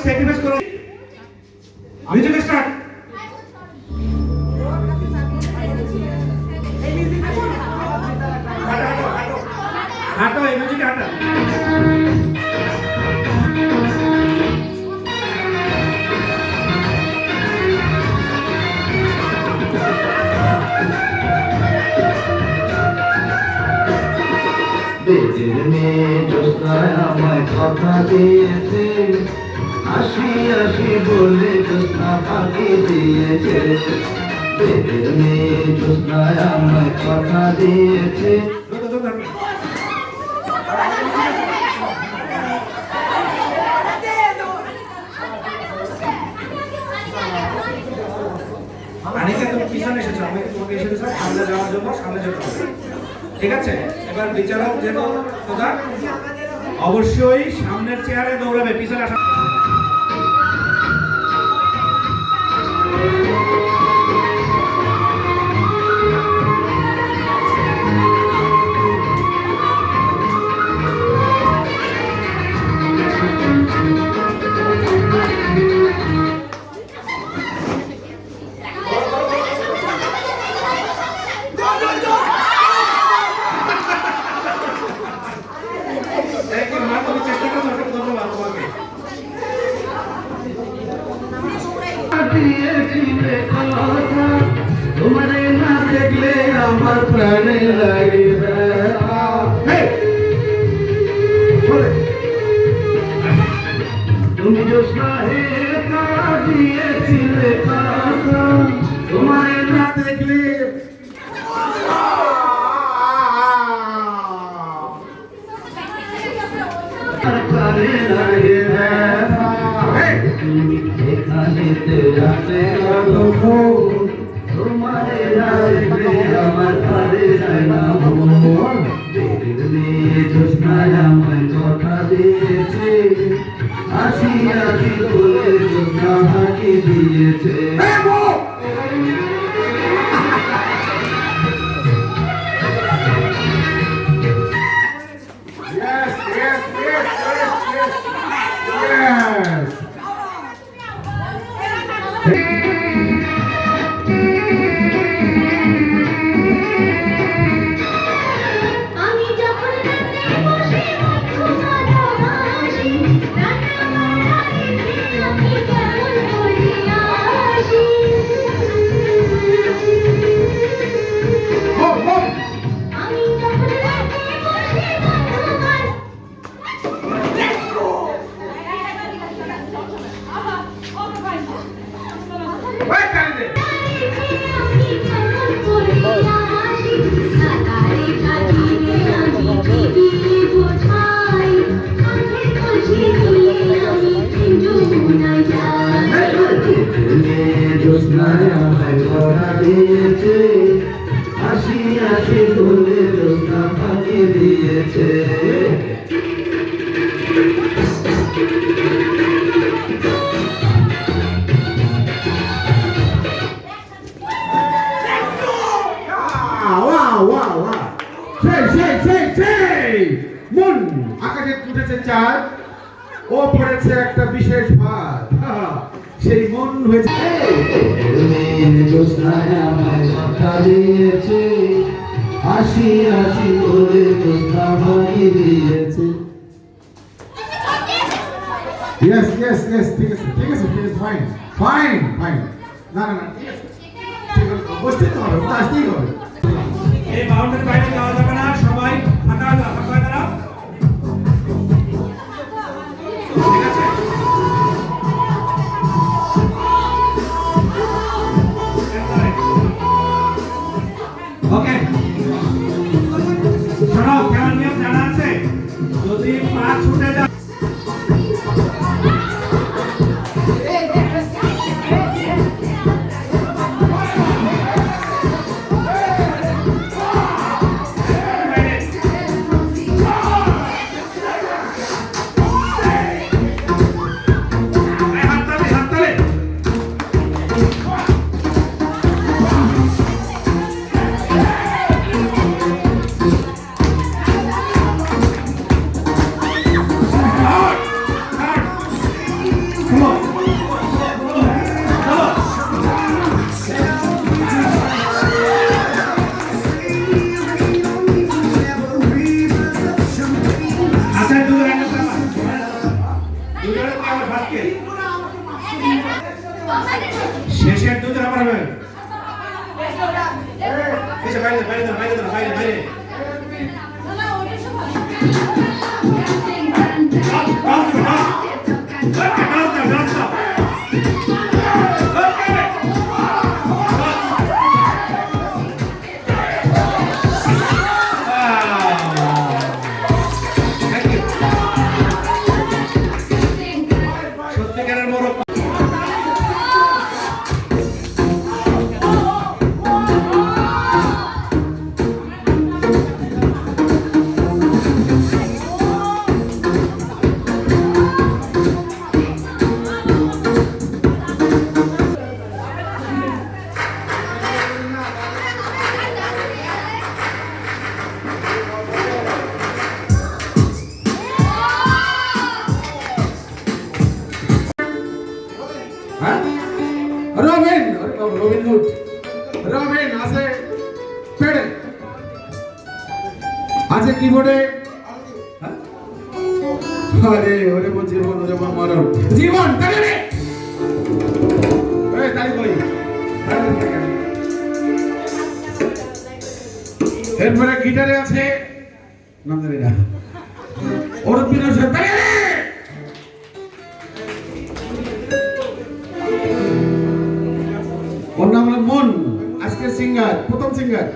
Sacrifice করো। Music start. হাঁটো এই মিউজিক হাঁটো। বেদের মেয়ে জ্যোৎস্নায় আমায় কথা দিয়েছে, আসি আসি বলে জ্যোৎস্না ফাঁকি দিয়েছে। বেদের মেয়ে জ্যোৎস্নায় আমায় কথা দিয়েছে। আনিকা তুমি পিছনে এসেছো, আমি তোমাকে এসেছো সামনে যাওয়ার জন্য, সামনে যেতে হবে, ঠিক আছে? এবার বিচারক যেহেতু প্রধান অবশ্যই সামনের চেয়ারে দৌড়াবে, পিছনে আসা। তোমারে না দেখলে আমার প্রাণে লাগে ব্যথা। তুমি জ্যোৎস্না হে দিয়েছিলে কথা, তোমারে না দেখলে প্রাণে লাগে ব্যথা। তুমি এখানেতে আসে তোমারে না দেখলে আমার ঘরে যায় না মন। বেদের মেয়ে জ্যোৎস্নায় আমায় কথা দিয়েছে, আসি আসি বলে জ্যোৎস্না ফাঁকি দিয়েছে। জ্যোৎস্নায় আমায় কথা দিয়েছে, আসি আসি বলে জ্যোৎস্না ফাঁকি দিয়েছে। মন আকাশে উঠেছে চাঁদ, ও পড়েছে একটা বিশেষ ভাত, সেই মন হয়েছে। জ্যোৎস্নায় আমায় কথা দিয়েছে, আসি আসি বলে জ্যোৎস্না ফাঁকি দিয়েছে। ইয়েস ইয়েস ইয়েস, ঠিক আছে ঠিক আছে ঠিক আছে, ফাইন ফাইন ফাইন। না না না, ঠিক আছে ঠিক আছে, বসতেই তো হবে, আসতেই হবে। এই বাউন্ডারি বাইরে যাওয়া যাবে না, সবাই ফাঁকা দাঁড়াও। ঠিক আছে? ওকে, শোনো, খেলার নিয়ম জানা আছে, যদি পা ছুটে যায় পিছে বাইরে বাইরে বাইরে বাইরে বাইরে সত্যিকারের মোরগ হ্যাঁ রবিন রবিন হুড রবিন আছে পেড়ে আছে কিবোর্ডে আরে ওরে বল জীবন ওরে বল মরণ জীবন তাহলে রে এই তাই কই এরপরে গিটারে আছে নাম জানি না ওর বিনা সে তাই ওর নাম হলো মন আজকের সিঙ্গার প্রথম সিঙ্গার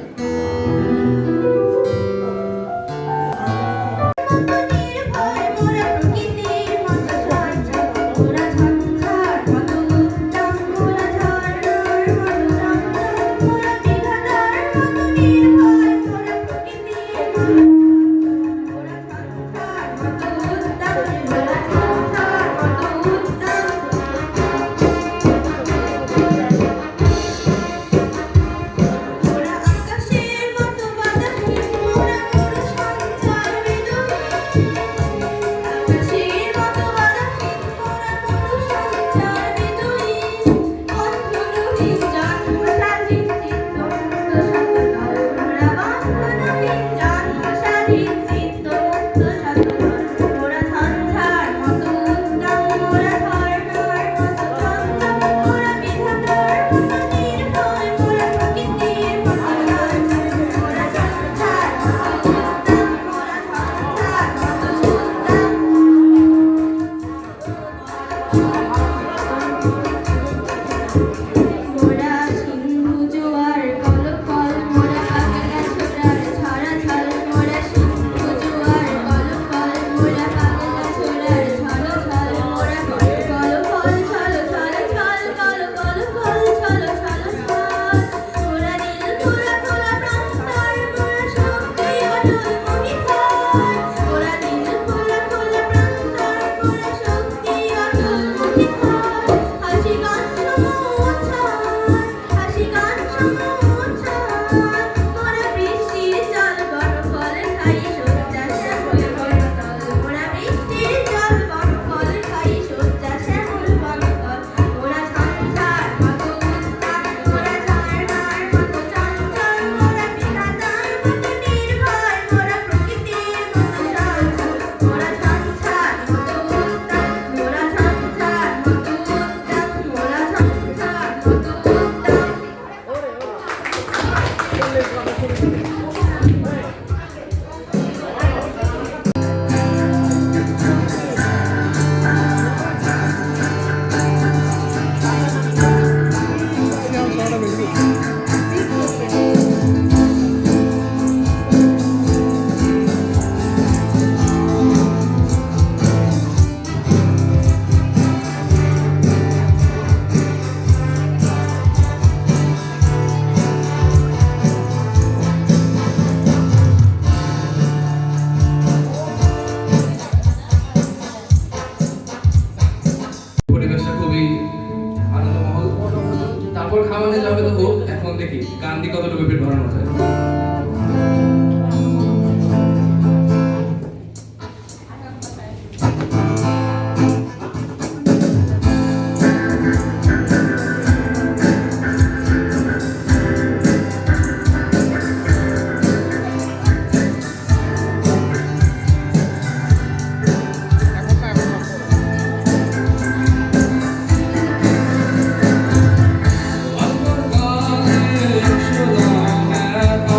খাওয়ানো যাবে তো হোক, এখন দেখি গান দিয়ে কতটুকু পেট ভরানো যায়। I'm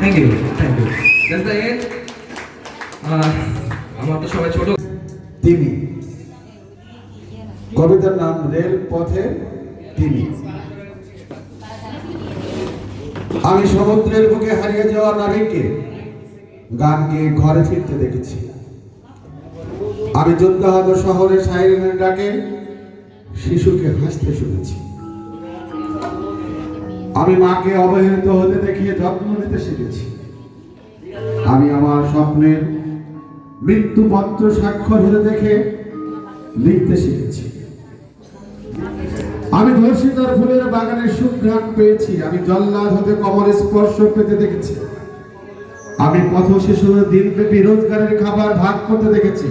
thank you thank you. That's the end. আমার তো সবাই ছোট। তিমি কবিতার নাম রেল পথে তিমি। আমি সমুদ্রের বুকে হারিয়ে যাওয়া নাবিককে গান গেয়ে ঘরে ফিরতে দেখেছি। আমি যোদ্ধাহত শহরে সাইরেনের ডাকে শিশুকে হাসতে শুনেছি। আমি মাকে অবহেলিত হতে দেখিয়ে যত্ন নিতে শিখেছি। আমি আমার স্বপ্নের মৃত্যুপত্র স্বাক্ষর হতে দেখে লিখতে শিখেছি। আমি ধর্ষিতার ফুলের বাগানের সুঘ্রাণ পেয়েছি। আমি জল্লাদ হতে কমরের স্পর্শ পেতে দেখেছি। আমি পথ শিশুদের দিনব্যাপী রোজগারের খাবার ভাগ করতে দেখেছি।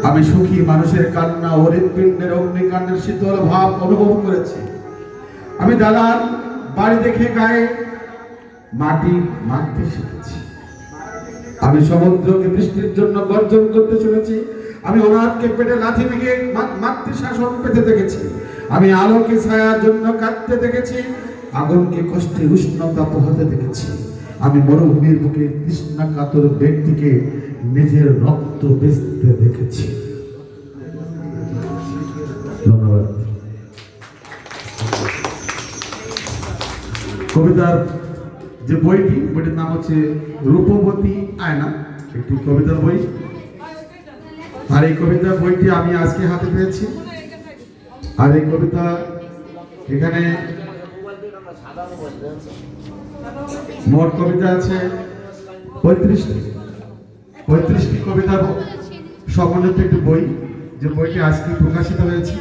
আমি সুখী মানুষের কান্না ও হৃৎপিণ্ডের অগ্নিকাণ্ডের শীতল ভাব অনুভব করেছি। আমি দালান বাড়ি দেখে গায়ে মাটি মাখতে শিখেছি। আমি সমুদ্রকে বৃষ্টির জন্য গর্জন করতে শুনেছি। আমি অনাথকে পেটে লাথি ভেঙে মাতৃ শাসন পেতে দেখেছি। আমি আলোকে ছায়ার জন্য কাঁদতে দেখেছি। আগুনকে কষ্টে উষ্ণতা পোহাতে দেখেছি। আমি মরুভূমির বুকে তৃষ্ণা কাতর ব্যক্তিকে নিজের রক্ত বেচতে দেখেছি। ধন্যবাদ। কবিতার যে বইটির নাম হচ্ছে রূপবতী আয়না, একটি কবিতার বই। আর এই কবিতার বইটি আমি আজকে হাতে পেয়েছি। আর এই কবিতা এখানে মোট কবিতা আছে 35টি কবিতার সমন্বিত একটি বই, যে বইটি আজকে প্রকাশিত হয়েছে।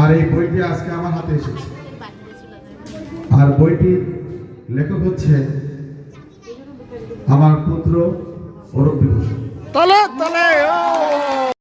আর এই বইটি আজকে আমার হাতে এসেছে। আর বইটির লেখক হচ্ছে আমার পুত্র অরূপ বিভূষণ।